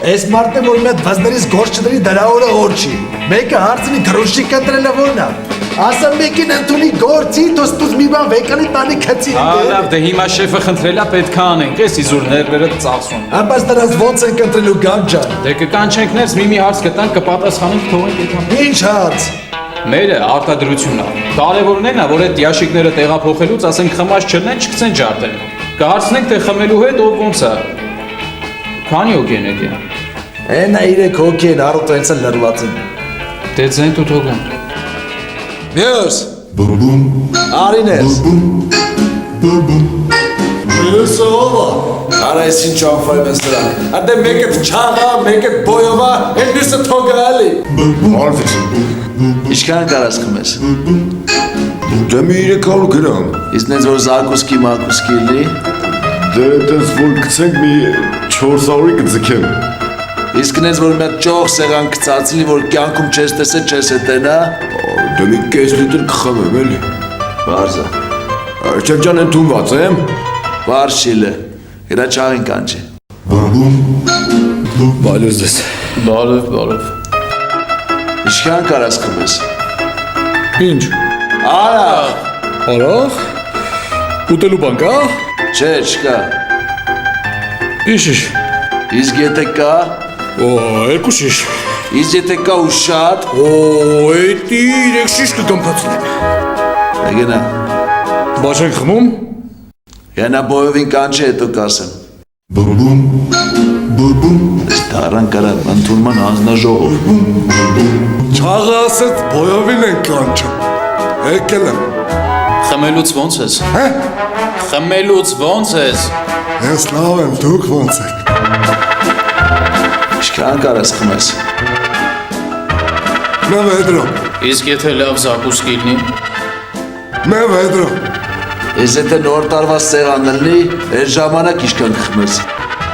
Այս մարդը որ մեծ վազներից գործչների դրավորը օրչի։ Մեկը հարցնի գրոշի կտրելը որնա։ Ասա մեկին ընդունի գործի, դոստուզ մի բան վեկանի տանի քցի։ Լավ, դե հիմա շեֆը խնդրելա պետք է անենք, էս իզուր ներվերը ծախսում։ Ամբաս դրանց ոնց են կտրելու գան ջան։ Դե կկանչենք ներս մի հարց կտանք, կպատասխանենք, թողենք այդքան։ Ինչ հարց։ Մերը արտադրությունն է։ Կարևորն է նա, որ այդ ящикները տեղափոխելուց ասենք խմած չլնեն, չգցեն ջարդեն։ Կհարցնենք թե խմելու հետ ով ոնց է։ Քանի հոգի են եկել։ Այնա 3 հոգի են առուտ այնց էլ լրված են։ Դե ձեն դու թողում։ Մյուս։ Բում Արինես։ բում Մյուս ովա։ Արա ես ինչ անվայ մեզ դրանք։ Ադե մեկը չաղա, մեկը բոյովա, են մյուսը թոգալի։ Արվես Ինչքան կարաս խմես։ Դե մի 300 գրամ Իսկ նենց որ զարկուսկի մարկուսկի լի։ Դե դες որ գցենք մի 400-ի կձգեմ Իսկ նենց որ մեկ ճող սեղան կծածլի, որ կյանքում չես տեսել, չես հետենա։ Դե մի կես լիտր կխմեմ էլի Վարզա։ Շեֆ ջան ընդունված եմ Վարզ շիլը։ Իրա չաղին կանչի։ Բալոզ դες Բարև։ Ինչքան կարաս խմես։ Ինչ, Արա։ արաղ, ուտելու բան կա, Չէ, չկա։ իշիշ, Իսկ եթե կա, երկու շիշ, իսկ եթե կա ու շատ, էտի 3 շիշ կգմպացնեմ, գնա։ բաչ ենք խմում, Յանա բոյովին կանչի հետո կասեմ։ Բում Ես դարան կարա ընդունման հանձնաժողով։ Չաղը ասեց բոյովին են կանչում Եկել եմ Խմելուց ոնց ես։ Հե? Խմելուց ոնց ես։ Ես լավ եմ դուք ոնց եք Ինչքան կարաս խմես։ Մե վեդրո Իսկ եթե լավ զակուսկի լինի։ Մե վեդրո Ես եթե նոր տարվա սեղան լնի, այս ժամանակ ինչքան կխմես։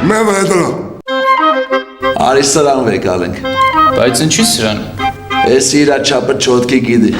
Մե վեդրո Արի սրան վեկալենք։ Բայց ինչի սրան։ Ես իրա չապը չոտքի գիդի։